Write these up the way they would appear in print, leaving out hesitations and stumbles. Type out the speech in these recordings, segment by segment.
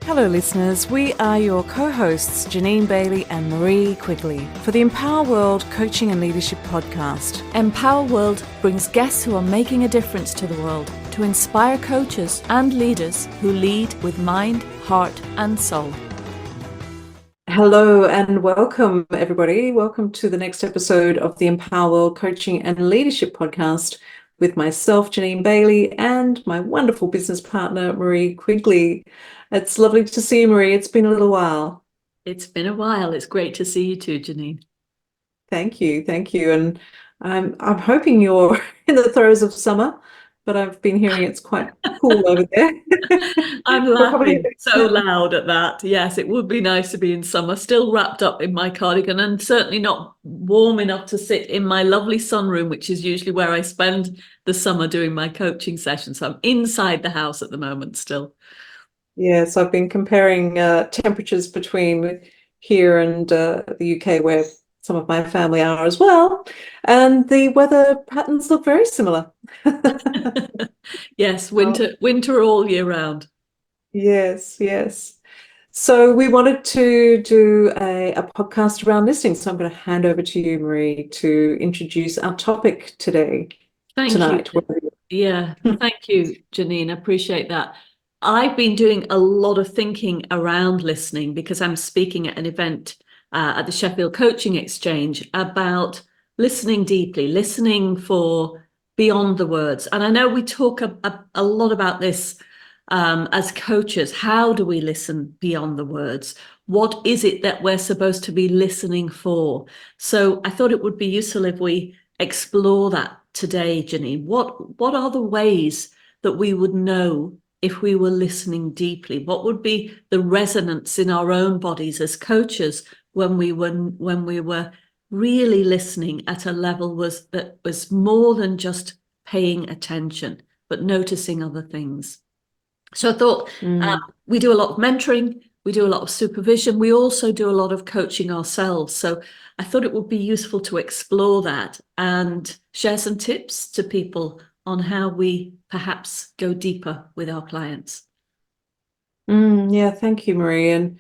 Hello listeners, we are your co-hosts Jeanine Bailey and Marie Quigley for the Empower World Coaching and Leadership Podcast. Empower World brings guests who are making a difference to the world to inspire coaches and leaders who lead with mind, heart and soul. Hello and welcome everybody. Welcome to the next episode of the Empower World Coaching and Leadership Podcast with myself, Jeanine Bailey, and my wonderful business partner, Marie Quigley. It's lovely to see you, Marie. It's been a little while. It's been a while. It's great to see you too, Jeanine. Thank you. And I'm hoping you're in the throes of summer, but I've been hearing it's quite cool over there. I'm We're probably laughing so loud at that. Yes, it would be nice to be in summer, still wrapped up in my cardigan and certainly not warm enough to sit in my lovely sunroom, which is usually where I spend the summer doing my coaching sessions. So I'm inside the house at the moment still. Yes, I've been comparing temperatures between here and the UK, where some of my family are as well, and the weather patterns look very similar. Yes, winter all year round. Yes. So we wanted to do a podcast around listening. So I'm going to hand over to you, Marie, to introduce our topic tonight. Yeah, thank you, Jeanine. I appreciate that. I've been doing a lot of thinking around listening because I'm speaking at an event at the Sheffield Coaching Exchange about listening deeply, listening for beyond the words. And I know we talk a lot about this as coaches. How do we listen beyond the words? What is it that we're supposed to be listening for? So I thought it would be useful if we explore that today, Jeanine. What are the ways that we would know if we were listening deeply? What would be the resonance in our own bodies as coaches when we were really listening at a level that was more than just paying attention, but noticing other things? So I thought we do a lot of mentoring, we do a lot of supervision, we also do a lot of coaching ourselves. So I thought it would be useful to explore that and share some tips to people on how we perhaps go deeper with our clients. Yeah, thank you, Marie. And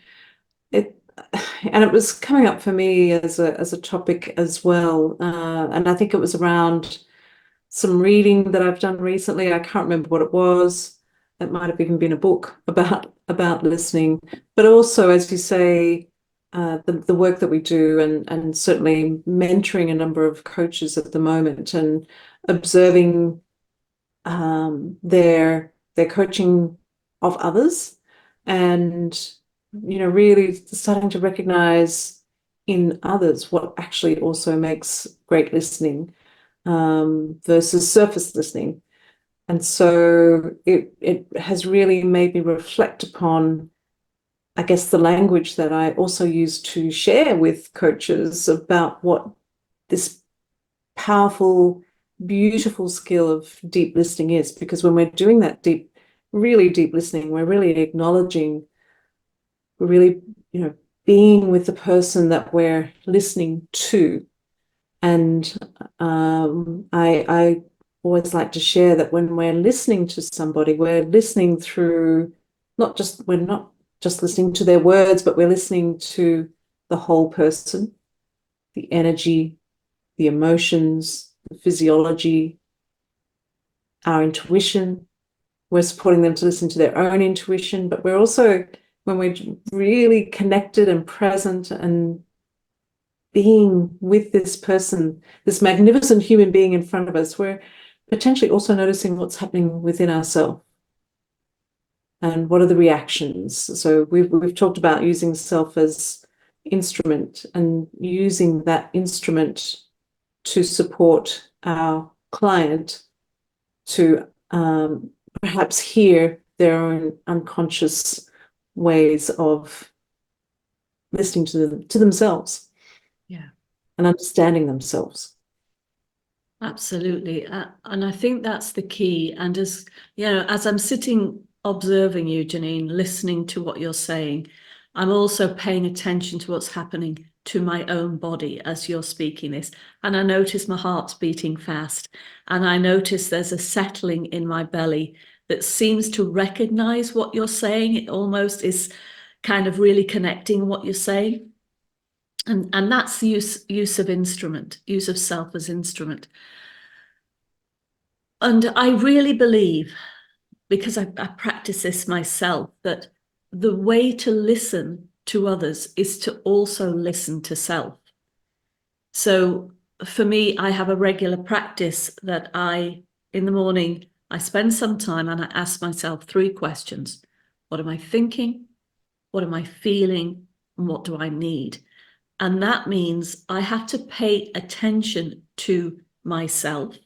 it was coming up for me as a topic as well. And I think it was around some reading that I've done recently. I can't remember what it was. It might have even been a book about listening, but also, as you say, the work that we do, and certainly mentoring a number of coaches at the moment and observing their coaching of others, and really starting to recognize in others what actually also makes great listening versus surface listening. And so it has really made me reflect upon, I guess, the language that I also use to share with coaches about what this powerful, beautiful skill of deep listening is. Because when we're doing that really deep listening, we're really acknowledging, we're really, being with the person that we're listening to. And I always like to share that when we're listening to somebody, we're listening through we're not just listening to their words, but we're listening to the whole person, the energy, the emotions, the physiology, our intuition. We're supporting them to listen to their own intuition, but we're also, when we're really connected and present and being with this person, this magnificent human being in front of us, we're potentially also noticing what's happening within ourselves and what are the reactions. So we've talked about using self as instrument and using that instrument to support our client to perhaps hear their own unconscious ways of listening to themselves. Yeah. And understanding themselves. Absolutely. And I think that's the key. And as I'm sitting observing you, Jeanine, listening to what you're saying, I'm also paying attention to what's happening to my own body as you're speaking this. And I notice my heart's beating fast. And I notice there's a settling in my belly that seems to recognize what you're saying. It almost is kind of really connecting what you're saying. And that's the use of instrument, use of self as instrument. And I really believe, because I practice this myself, that the way to listen to others is to also listen to self. So for me, I have a regular practice that in the morning, I spend some time and I ask myself 3 questions. What am I thinking? What am I feeling? And what do I need? And that means I have to pay attention to myself.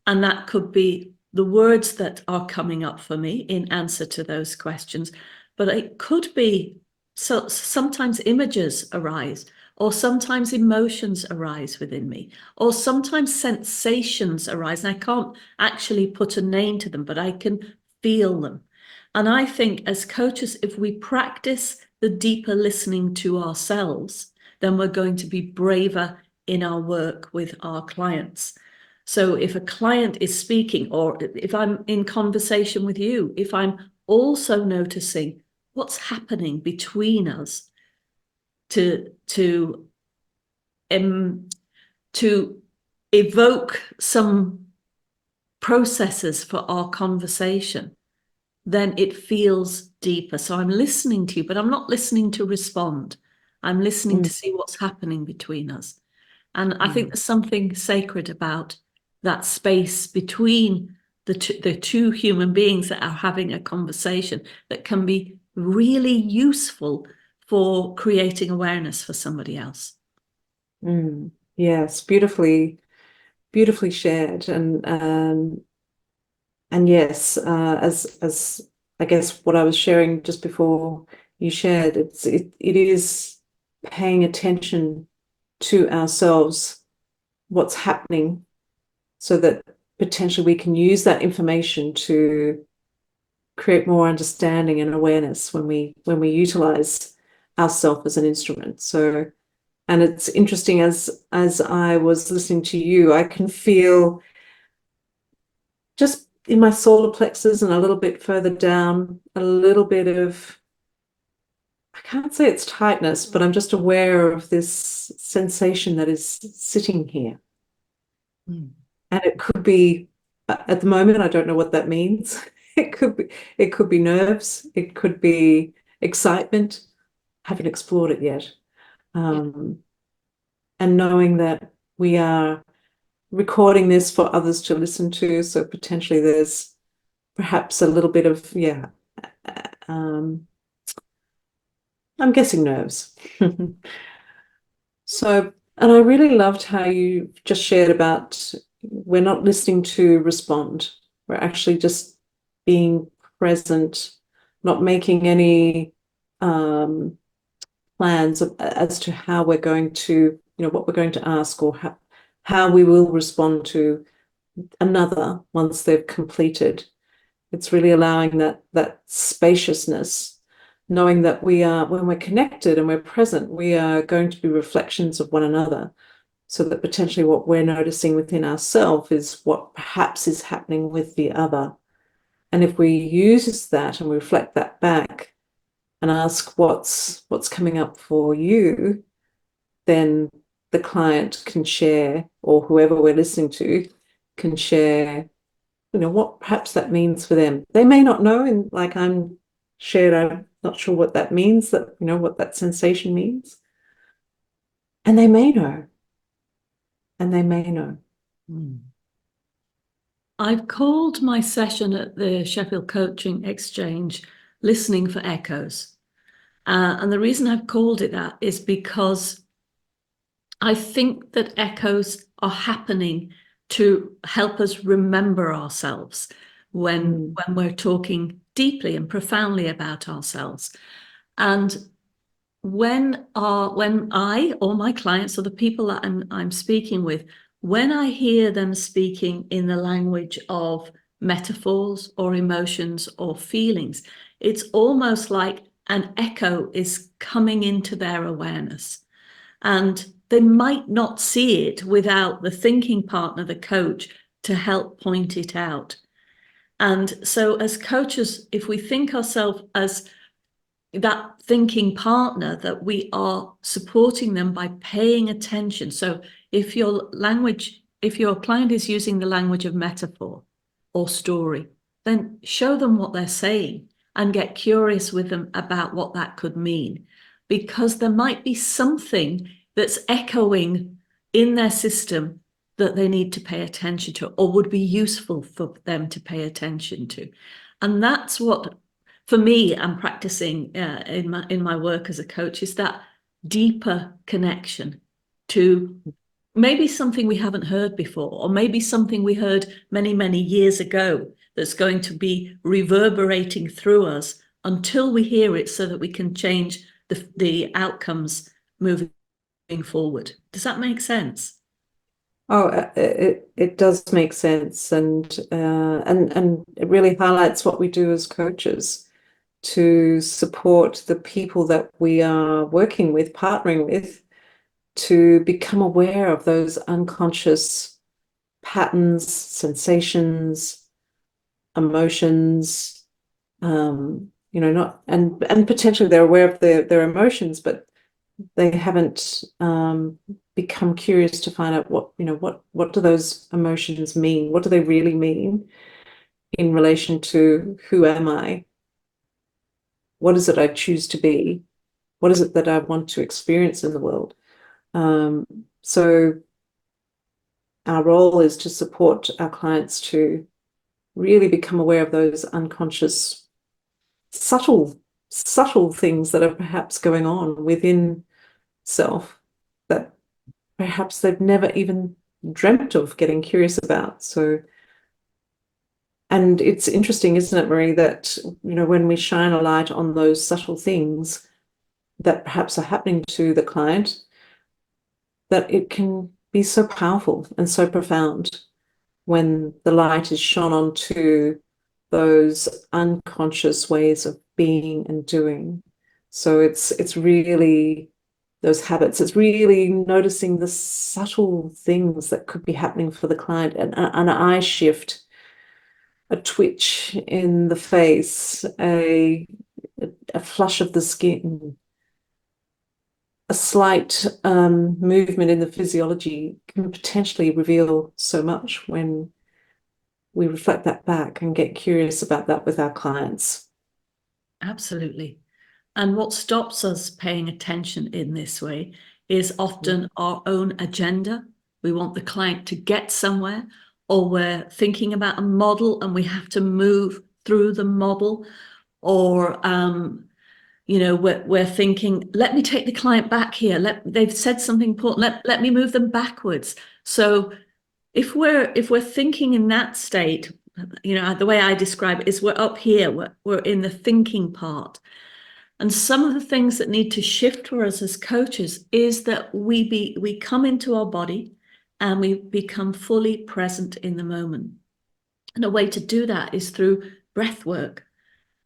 And that could be the words that are coming up for me in answer to those questions. But it could be, so sometimes images arise, or sometimes emotions arise within me, or sometimes sensations arise. And I can't actually put a name to them, but I can feel them. And I think as coaches, if we practice the deeper listening to ourselves, then we're going to be braver in our work with our clients. So if a client is speaking, or if I'm in conversation with you, if I'm also noticing what's happening between us to evoke some processes for our conversation, then it feels deeper. So I'm listening to you, but I'm not listening to respond. I'm listening to see what's happening between us. And I think there's something sacred about that space between the two human beings that are having a conversation that can be really useful for creating awareness for somebody else. Yes, beautifully shared. And yes, as I guess what I was sharing just before you shared, it is paying attention to ourselves, what's happening, so that potentially we can use that information to create more understanding and awareness when we utilize ourself as an instrument. So, and it's interesting, as I was listening to you, I can feel just in my solar plexus and a little bit further down, a little bit of, I can't say it's tightness, but I'm just aware of this sensation that is sitting here. And it could be, at the moment, I don't know what that means. It could be nerves. It could be excitement. I haven't explored it yet. And knowing that we are recording this for others to listen to, so potentially there's perhaps a little bit of, I'm guessing nerves. So, and I really loved how you just shared about, we're not listening to respond. We're actually just being present, not making any plans as to how we're going to, what we're going to ask, or how we will respond to another once they've completed. It's really allowing that spaciousness, knowing that we are, when we're connected and we're present, we are going to be reflections of one another, so that potentially what we're noticing within ourselves is what perhaps is happening with the other. And if we use that and reflect that back and ask what's coming up for you, then the client can share, or whoever we're listening to can share, what perhaps that means for them. They may not know, and like I'm shared, I'm not sure what that means, that, what that sensation means. And they may know. And they may know. I've called my session at the Sheffield Coaching Exchange Listening for Echoes. And the reason I've called it that is because I think that echoes are happening to help us remember ourselves when we're talking deeply and profoundly about ourselves. And when I or my clients, or the people that I'm speaking with, when I hear them speaking in the language of metaphors or emotions or feelings, it's almost like an echo is coming into their awareness. And they might not see it without the thinking partner, the coach, to help point it out. And so as coaches, if we think ourselves as that thinking partner, that we are supporting them by paying attention. So if your client is using the language of metaphor or story, then show them what they're saying and get curious with them about what that could mean, because there might be something that's echoing in their system that they need to pay attention to, or would be useful for them to pay attention to. And that's what, for me, I'm practicing in my work as a coach, is that deeper connection to maybe something we haven't heard before, or maybe something we heard many, many years ago that's going to be reverberating through us until we hear it, so that we can change the outcomes moving forward. Does that make sense? Oh, it does make sense, and it really highlights what we do as coaches to support the people that we are working with, partnering with, to become aware of those unconscious patterns, sensations, emotions. Not and potentially they're aware of their emotions, but they haven't become curious to find out what do those emotions mean? What do they really mean in relation to who am I? What is it I choose to be? What is it that I want to experience in the world? So our role is to support our clients to really become aware of those unconscious, subtle things that are perhaps going on within self that perhaps they've never even dreamt of getting curious about. So, and it's interesting, isn't it, Marie, that, when we shine a light on those subtle things that perhaps are happening to the client, that it can be so powerful and so profound when the light is shone onto those unconscious ways of being and doing. So it's really those habits. It's really noticing the subtle things that could be happening for the client, an eye shift, a twitch in the face, a flush of the skin, a slight movement in the physiology can potentially reveal so much when we reflect that back and get curious about that with our clients. Absolutely. And what stops us paying attention in this way is often our own agenda. We want the client to get somewhere, or we're thinking about a model and we have to move through the model, or we're thinking, let me take the client back here. They've said something important. Let me move them backwards. So if we're thinking in that state, the way I describe it is we're up here, we're in the thinking part. And some of the things that need to shift for us as coaches is that we come into our body and we become fully present in the moment. And a way to do that is through breath work.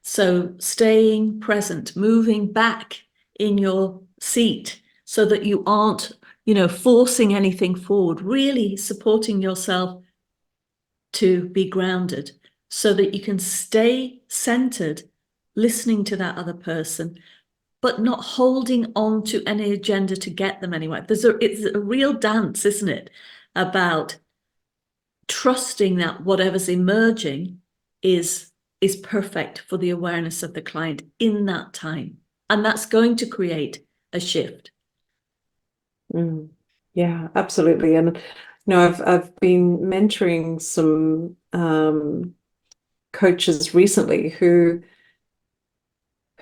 So staying present, moving back in your seat so that you aren't, forcing anything forward, really supporting yourself to be grounded so that you can stay centered, listening to that other person, but not holding on to any agenda to get them anywhere. It's a real dance, isn't it? About trusting that whatever's emerging is perfect for the awareness of the client in that time. And that's going to create a shift. Yeah, absolutely. And I've been mentoring some coaches recently who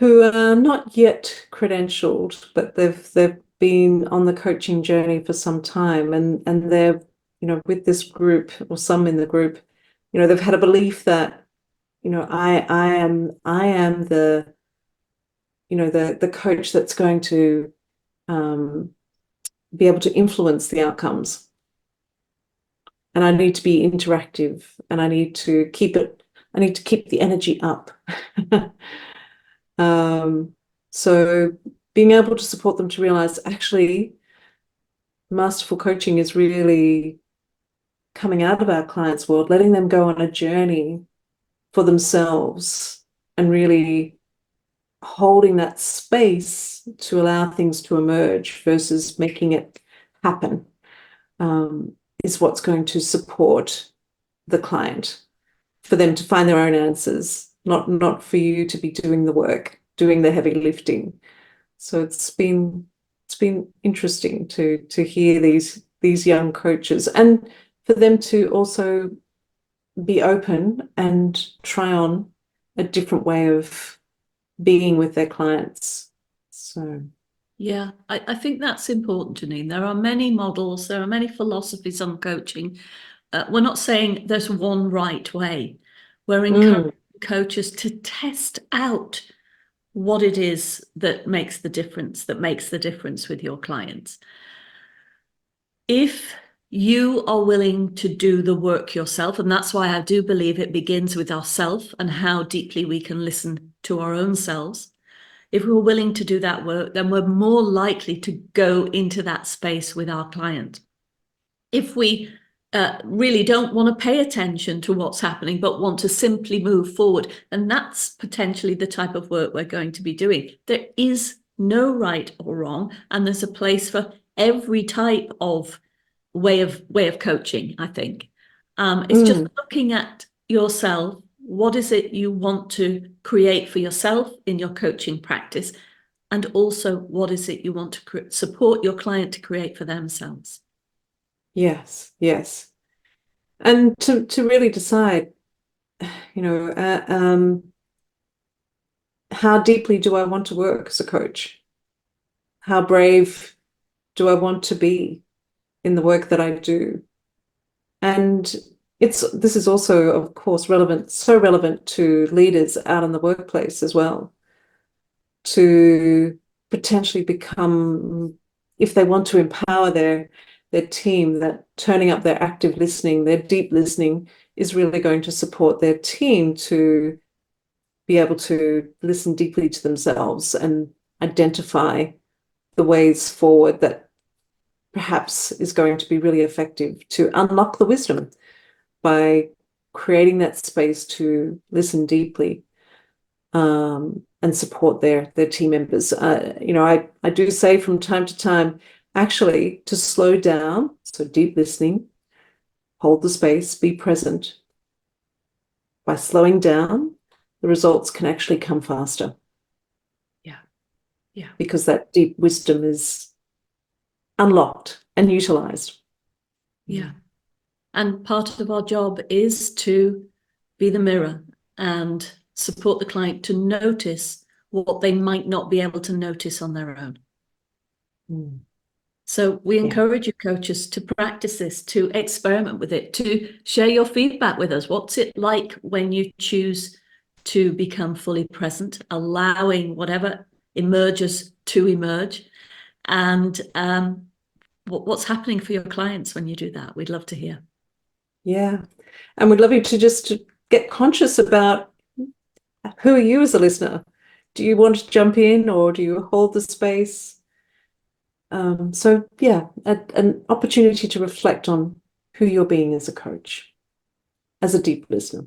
are not yet credentialed, but they've been on the coaching journey for some time, and they're, with this group, or some in the group, they've had a belief that, I am the coach that's going to be able to influence the outcomes, and I need to be interactive, and I need to keep the energy up. So being able to support them to realize, actually, masterful coaching is really coming out of our clients' world, letting them go on a journey for themselves and really holding that space to allow things to emerge versus making it happen, is what's going to support the client, for them to find their own answers, not for you to be doing the work, doing the heavy lifting. So it's been interesting to hear these young coaches, and for them to also be open and try on a different way of being with their clients. So yeah, I think that's important, Jeanine. There are many models, there are many philosophies on coaching. We're not saying there's one right way. We're encouraging coaches to test out what it is that makes the difference with your clients. If you are willing to do the work yourself, and that's why I do believe it begins with ourselves and how deeply we can listen to our own selves. If we're willing to do that work, then we're more likely to go into that space with our client. If we really don't want to pay attention to what's happening, but want to simply move forward, and that's potentially the type of work we're going to be doing. There is no right or wrong, and there's a place for every type of way of coaching, I think. It's just looking at yourself. What is it you want to create for yourself in your coaching practice? And also, what is it you want to support your client to create for themselves? yes, and to really decide, how deeply do I want to work as a coach? How brave do I want to be in the work that I do? And this is also, of course, so relevant to leaders out in the workplace as well, to potentially become, if they want to empower their team, that turning up their active listening, their deep listening is really going to support their team to be able to listen deeply to themselves and identify the ways forward that perhaps is going to be really effective to unlock the wisdom by creating that space to listen deeply, and support their team members. I do say from time to time, actually, to slow down, so deep listening, hold the space, be present. By slowing down, the results can actually come faster. Yeah. Because that deep wisdom is unlocked and utilized. Yeah. And part of our job is to be the mirror and support the client to notice what they might not be able to notice on their own. So we encourage you coaches to practice this, to experiment with it, to share your feedback with us. What's it like when you choose to become fully present, allowing whatever emerges to emerge? And what's happening for your clients when you do that? We'd love to hear. Yeah. And we'd love you to get conscious about, who are you as a listener? Do you want to jump in, or do you hold the space? So yeah, an opportunity to reflect on who you're being as a coach, as a deep listener.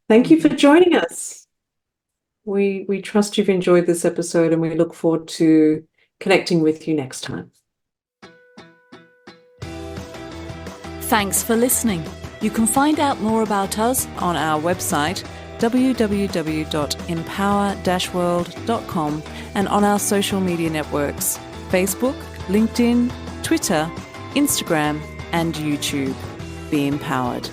Thank you for joining us. We trust you've enjoyed this episode, and we look forward to connecting with you next time. Thanks for listening. You can find out more about us on our website www.empower-world.com and on our social media networks: Facebook, LinkedIn, Twitter, Instagram, and YouTube. Be empowered.